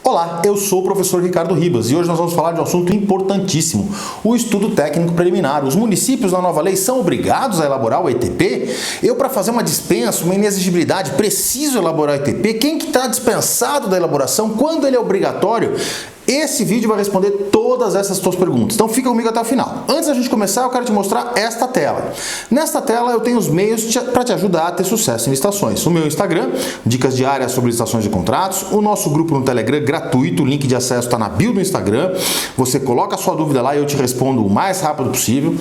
Olá, eu sou o professor Ricardo Ribas e hoje nós vamos falar de um assunto importantíssimo, o estudo técnico preliminar. Os municípios na nova lei são obrigados a elaborar o ETP? Eu, para fazer uma dispensa, uma inexigibilidade, preciso elaborar o ETP? Quem que está dispensado da elaboração? Quando ele é obrigatório? Esse vídeo vai responder todas essas tuas perguntas, então fica comigo até o final. Antes da gente começar, eu quero te mostrar esta tela. Nesta tela eu tenho os meios para te ajudar a ter sucesso em licitações. O meu Instagram, dicas diárias sobre licitações de contratos, o nosso grupo no Telegram gratuito, o link de acesso está na bio do Instagram. Você coloca a sua dúvida lá e eu te respondo o mais rápido possível.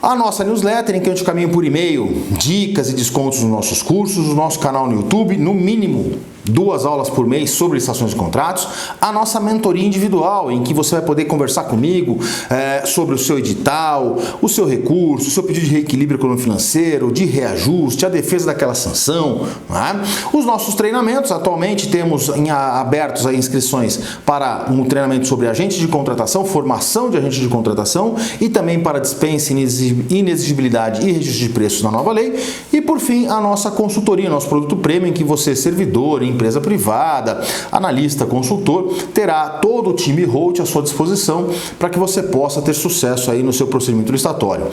A nossa newsletter, em que eu te caminho por e-mail dicas e descontos nos nossos cursos, o nosso canal no YouTube, no mínimo 2 aulas por mês sobre licitações de contratos, a nossa mentoria individual, em que você vai poder conversar comigo sobre o seu edital, o seu recurso, o seu pedido de reequilíbrio econômico-financeiro, de reajuste, a defesa daquela sanção. Né? Os nossos treinamentos, atualmente temos abertos aí inscrições para um treinamento sobre agentes de contratação, formação de agentes de contratação e também para dispensa, inexigibilidade e registro de preços na nova lei. E por fim, a nossa consultoria, nosso produto premium, em que você, servidor, empresa privada, analista, consultor, terá todo o time Holt à sua disposição para que você possa ter sucesso aí no seu procedimento licitatório.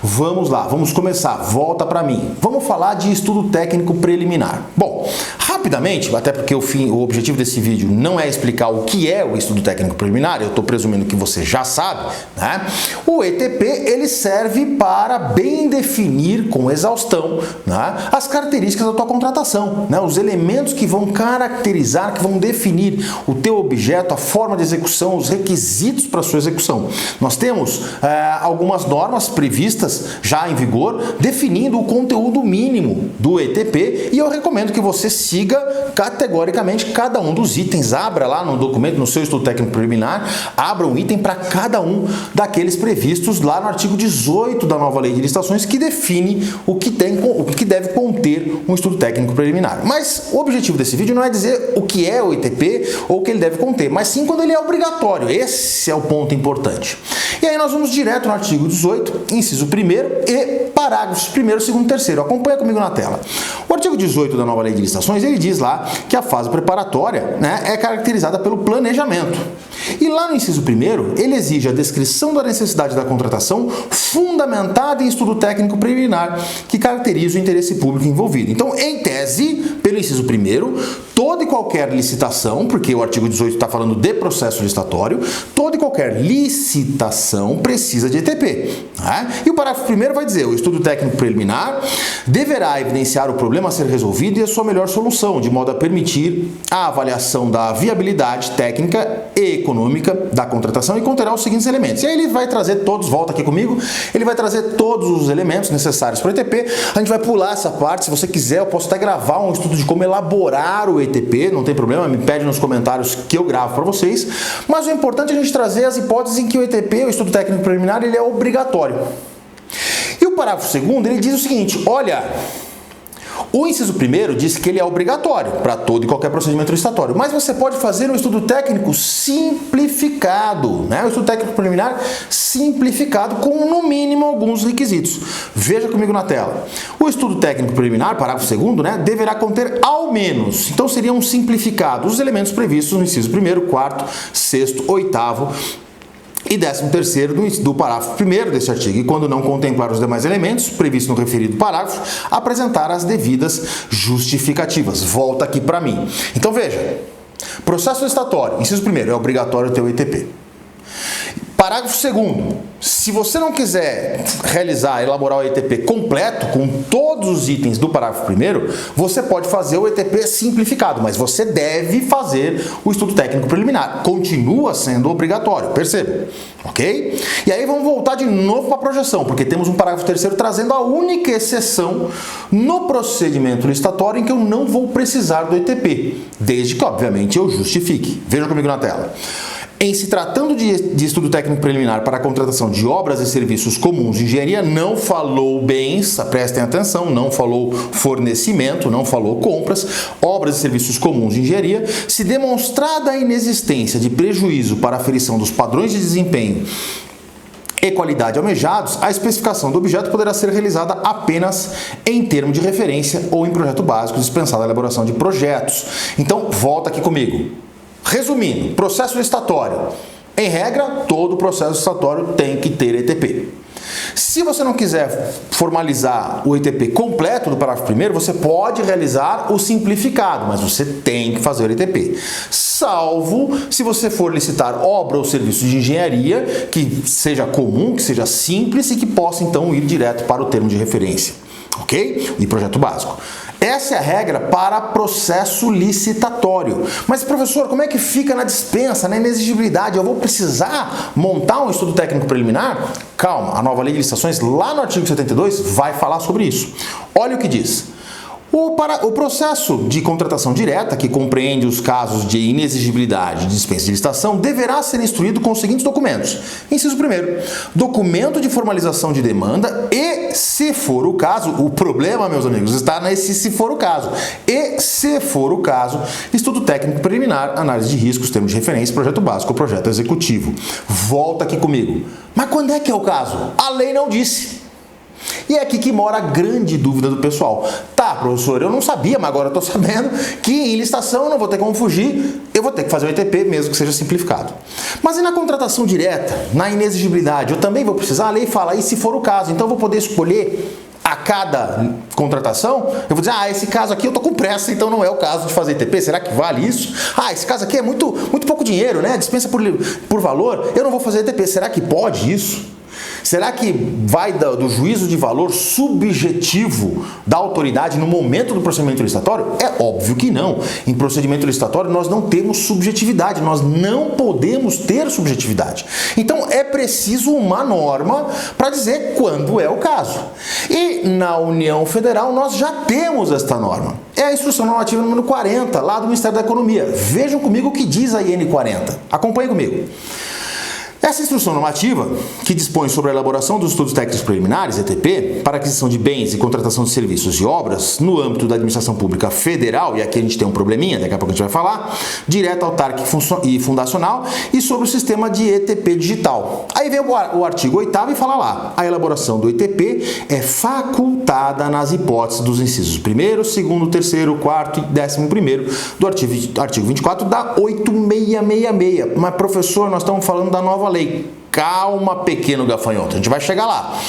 Vamos lá, vamos começar. Volta para mim. Vamos falar de estudo técnico preliminar. Bom, rapidamente, até porque o objetivo desse vídeo não é explicar o que é o estudo técnico preliminar, eu estou presumindo que você já sabe, né? O ETP, ele serve para bem definir com exaustão, né, as características da tua contratação, né, os elementos que vão caracterizar, que vão definir o teu objeto, a forma de execução, os requisitos para a sua execução. Nós temos algumas normas previstas já em vigor, definindo o conteúdo mínimo do ETP, e eu recomendo que você siga categoricamente cada um dos itens. Abra lá no documento, no seu estudo técnico preliminar, abra um item para cada um daqueles previstos lá no artigo 18 da nova lei de licitações, que define o que deve conter um estudo técnico preliminar. Mas o objetivo desse vídeo não é dizer o que é o ETP ou o que ele deve conter, mas sim quando ele é obrigatório. Esse é o ponto importante. E aí nós vamos direto no artigo 18, inciso 1º e parágrafos 1º, 2º e 3º. Acompanha comigo na tela. O artigo 18 da nova lei de licitações, ele diz lá que a fase preparatória, né, é caracterizada pelo planejamento. E lá no inciso 1º, ele exige a descrição da necessidade da contratação fundamentada em estudo técnico preliminar que caracteriza o interesse público envolvido. Então, em tese, pelo inciso 1º, toda e qualquer licitação, porque o artigo 18 está falando de processo licitatório, toda e qualquer licitação precisa de ETP. Né? E o parágrafo 1º vai dizer: o estudo técnico preliminar deverá evidenciar o problema a ser resolvido e a sua melhor solução, de modo a permitir a avaliação da viabilidade técnica e econômica da contratação, e conterá os seguintes elementos. E aí ele vai trazer todos, volta aqui comigo, ele vai trazer todos os elementos necessários para o ETP. A gente vai pular essa parte, se você quiser eu posso até gravar um estudo de como elaborar o ETP, não tem problema, me pede nos comentários que eu gravo para vocês, mas o importante é a gente trazer as hipóteses em que o ETP, o estudo técnico preliminar, ele é obrigatório. E o parágrafo 2º, ele diz o seguinte: olha, o inciso 1º diz que ele é obrigatório para todo e qualquer procedimento licitatório, mas você pode fazer um estudo técnico simplificado, né? O estudo técnico preliminar simplificado com, no mínimo, alguns requisitos. Veja comigo na tela. O estudo técnico preliminar, parágrafo 2º, né, deverá conter ao menos, então seria um simplificado, os elementos previstos no inciso 1º, 4º, 6º, 8º, e 13º do parágrafo 1º deste artigo, e quando não contemplar os demais elementos previstos no referido parágrafo, apresentar as devidas justificativas. Volta aqui para mim. Então veja, processo licitatório, inciso 1º, é obrigatório ter o ETP. Parágrafo 2º, se você não quiser elaborar o ETP completo, com todos os itens do parágrafo 1º, você pode fazer o ETP simplificado, mas você deve fazer o estudo técnico preliminar. Continua sendo obrigatório, perceba, ok? E aí vamos voltar de novo para a projeção, porque temos um parágrafo 3º trazendo a única exceção no procedimento licitatório em que eu não vou precisar do ETP, desde que, obviamente, eu justifique. Veja comigo na tela. Em se tratando de estudo técnico preliminar para a contratação de obras e serviços comuns de engenharia, não falou bens, prestem atenção, não falou fornecimento, não falou compras, obras e serviços comuns de engenharia, se demonstrada a inexistência de prejuízo para a aferição dos padrões de desempenho e qualidade almejados, a especificação do objeto poderá ser realizada apenas em termo de referência ou em projeto básico, dispensada a elaboração de projetos. Então, volta aqui comigo. Resumindo, processo licitatório. Em regra, todo processo licitatório tem que ter ETP. Se você não quiser formalizar o ETP completo do parágrafo 1º, você pode realizar o simplificado, mas você tem que fazer o ETP. Salvo se você for licitar obra ou serviço de engenharia que seja comum, que seja simples e que possa então ir direto para o termo de referência, ok? E projeto básico. Essa é a regra para processo licitatório. Mas, professor, como é que fica na dispensa, na inexigibilidade? Eu vou precisar montar um estudo técnico preliminar? Calma, a nova lei de licitações, lá no artigo 72, vai falar sobre isso. Olha o que diz. O processo de contratação direta, que compreende os casos de inexigibilidade e dispensa de licitação, deverá ser instruído com os seguintes documentos. Inciso 1º, documento de formalização de demanda e, se for o caso, o problema, meus amigos, está nesse se for o caso. E, se for o caso, estudo técnico preliminar, análise de riscos, termo de referência, projeto básico, projeto executivo. Volta aqui comigo. Mas quando é que é o caso? A lei não disse. E é aqui que mora a grande dúvida do pessoal. Tá, professor, eu não sabia, mas agora eu estou sabendo que em licitação eu não vou ter como fugir, eu vou ter que fazer o ETP, mesmo que seja simplificado. Mas e na contratação direta, na inexigibilidade, eu também vou precisar? A lei fala, e se for o caso, então eu vou poder escolher a cada contratação? Eu vou dizer, esse caso aqui eu tô com pressa, então não é o caso de fazer ETP, será que vale isso? Esse caso aqui é muito pouco dinheiro, né? Dispensa por valor, eu não vou fazer ETP, será que pode isso? Será que vai do juízo de valor subjetivo da autoridade no momento do procedimento licitatório? É óbvio que não. Em procedimento licitatório nós não temos subjetividade, nós não podemos ter subjetividade. Então é preciso uma norma para dizer quando é o caso. E na União Federal nós já temos esta norma. É a Instrução Normativa número 40, lá do Ministério da Economia. Vejam comigo o que diz a IN 40. Acompanhem comigo. Essa instrução normativa, que dispõe sobre a elaboração dos estudos técnicos preliminares, ETP, para aquisição de bens e contratação de serviços e obras no âmbito da administração pública federal, e aqui a gente tem um probleminha, daqui a pouco a gente vai falar, direta, autárquica e fundacional, e sobre o sistema de ETP digital. Aí vem o artigo 8º e fala lá, a elaboração do ETP é facultada nas hipóteses dos incisos 1º, 2º, 3º, 4º e 11º do artigo 24 da 8666. Mas, professor, nós estamos falando da nova lei. Calma, pequeno gafanhoto, a gente vai chegar lá.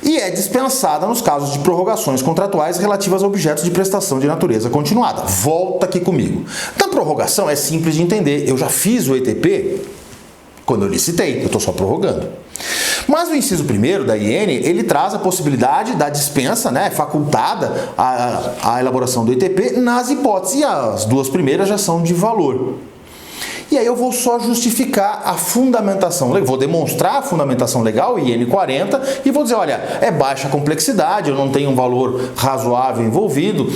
E é dispensada nos casos de prorrogações contratuais relativas a objetos de prestação de natureza continuada. Volta aqui comigo. Na prorrogação é simples de entender. Eu já fiz o ETP quando eu licitei, eu estou só prorrogando. Mas o inciso 1º da IN, ele traz a possibilidade da dispensa, né, facultada a elaboração do ETP nas hipóteses, e as duas primeiras já são de valor. E aí eu vou só justificar a fundamentação, vou demonstrar a fundamentação legal, IN 40, e vou dizer, olha, é baixa complexidade, eu não tenho um valor razoável envolvido,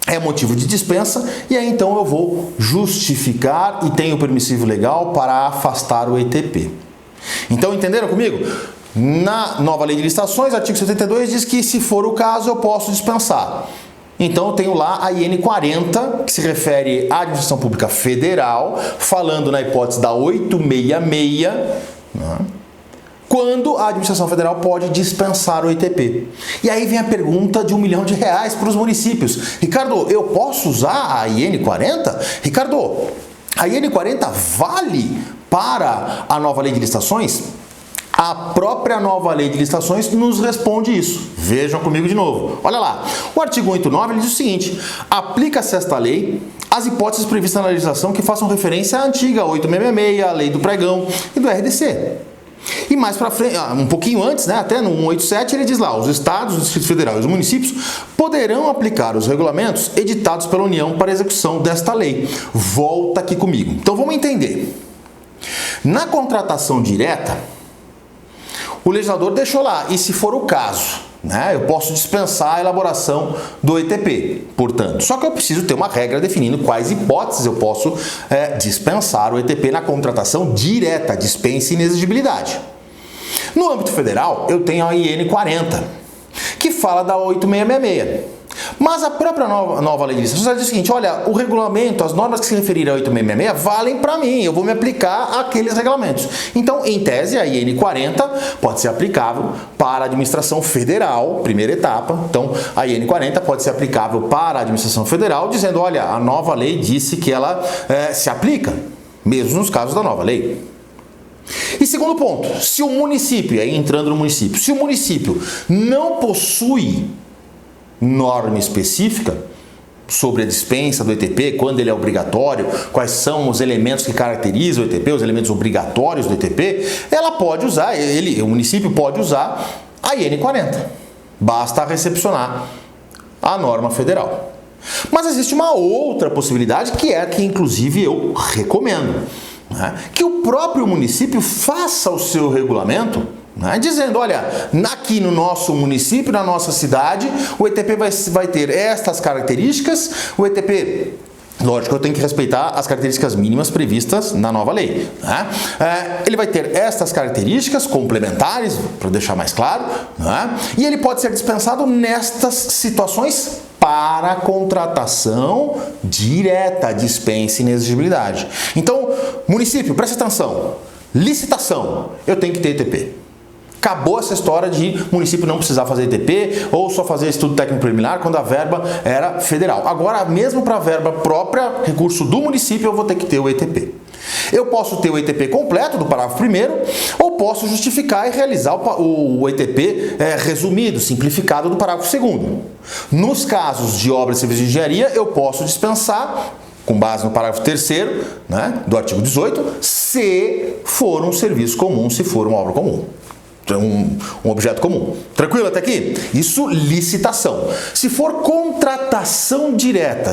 é motivo de dispensa, e aí então eu vou justificar e tenho permissivo legal para afastar o ETP. Então entenderam comigo? Na nova lei de licitações, artigo 72 diz que se for o caso eu posso dispensar. Então eu tenho lá a IN 40, que se refere à administração pública federal, falando na hipótese da 866, né, quando a administração federal pode dispensar o ETP. E aí vem a pergunta de R$1 milhão para os municípios. Ricardo, eu posso usar a IN 40? Ricardo, a IN 40 vale para a nova lei de licitações? A própria nova lei de licitações nos responde isso. Vejam comigo de novo. Olha lá. O artigo 89 ele diz o seguinte: aplica-se esta lei às hipóteses previstas na legislação que façam referência à antiga 866, a lei do pregão e do RDC. E mais para frente, um pouquinho antes, né, até no 187, ele diz lá: os estados, o Distrito Federal e os municípios poderão aplicar os regulamentos editados pela União para execução desta lei. Volta aqui comigo. Então vamos entender. Na contratação direta, o legislador deixou lá, e se for o caso, né, eu posso dispensar a elaboração do ETP, portanto. Só que eu preciso ter uma regra definindo quais hipóteses eu posso dispensar o ETP na contratação direta, dispensa e inexigibilidade. No âmbito federal, eu tenho a IN 40, que fala da 8666. Mas a própria nova lei de licitação diz o seguinte, olha, o regulamento, as normas que se referirem ao 8666 valem para mim, eu vou me aplicar àqueles regulamentos. Então, em tese, a IN 40 pode ser aplicável para a administração federal, primeira etapa. Então, a IN 40 pode ser aplicável para a administração federal, dizendo, olha, a nova lei disse que ela se aplica, mesmo nos casos da nova lei. E segundo ponto, se o município, aí entrando no município, se o município não possui norma específica sobre a dispensa do ETP, quando ele é obrigatório, quais são os elementos que caracterizam o ETP, os elementos obrigatórios do ETP, ela pode usar, o município pode usar a IN 40. Basta recepcionar a norma federal. Mas existe uma outra possibilidade, que é a que inclusive eu recomendo, né? Que o próprio município faça o seu regulamento, né? Dizendo, olha, aqui no nosso município, na nossa cidade, o ETP vai ter estas características, o ETP... Lógico, eu tenho que respeitar as características mínimas previstas na nova lei, né? Ele vai ter estas características complementares, para deixar mais claro, né? E ele pode ser dispensado nestas situações para contratação direta, dispensa e inexigibilidade. Então, município, presta atenção, licitação, eu tenho que ter ETP. Acabou essa história de município não precisar fazer ETP ou só fazer estudo técnico preliminar quando a verba era federal. Agora, mesmo para a verba própria, recurso do município, eu vou ter que ter o ETP. Eu posso ter o ETP completo do parágrafo 1º ou posso justificar e realizar o ETP resumido, simplificado do parágrafo 2º. Nos casos de obras e serviços de engenharia, eu posso dispensar, com base no parágrafo 3º, né, do artigo 18, se for um serviço comum, se for uma obra comum. Um objeto comum. Tranquilo até aqui? Isso, licitação. Se for contratação direta,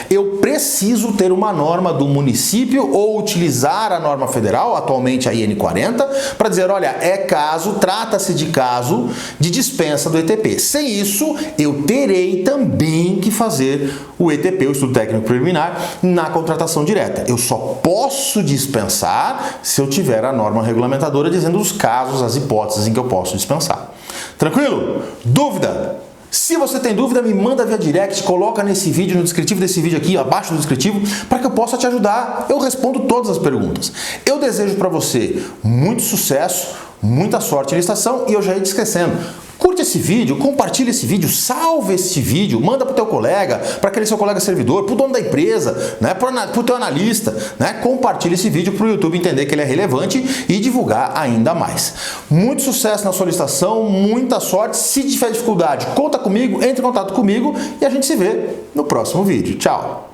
eu preciso ter uma norma do município ou utilizar a norma federal, atualmente a IN 40, para dizer, olha, trata-se de caso de dispensa do ETP. Sem isso, eu terei também que fazer o ETP, o estudo técnico preliminar, na contratação direta. Eu só posso dispensar se eu tiver a norma regulamentadora dizendo os casos, as hipóteses em que eu posso dispensar. Tranquilo? Dúvida? Se você tem dúvida, me manda via direct, coloca nesse vídeo, no descritivo desse vídeo aqui, abaixo do descritivo, para que eu possa te ajudar. Eu respondo todas as perguntas. Eu desejo para você muito sucesso, muita sorte em licitação e eu já ia te esquecendo. Curte esse vídeo, compartilha esse vídeo, salve esse vídeo, manda para o teu colega, para aquele seu colega servidor, para o dono da empresa, né, para o teu analista, né, compartilha esse vídeo para o YouTube entender que ele é relevante e divulgar ainda mais. Muito sucesso na sua licitação, muita sorte. Se tiver dificuldade, conta comigo, entre em contato comigo e a gente se vê no próximo vídeo. Tchau!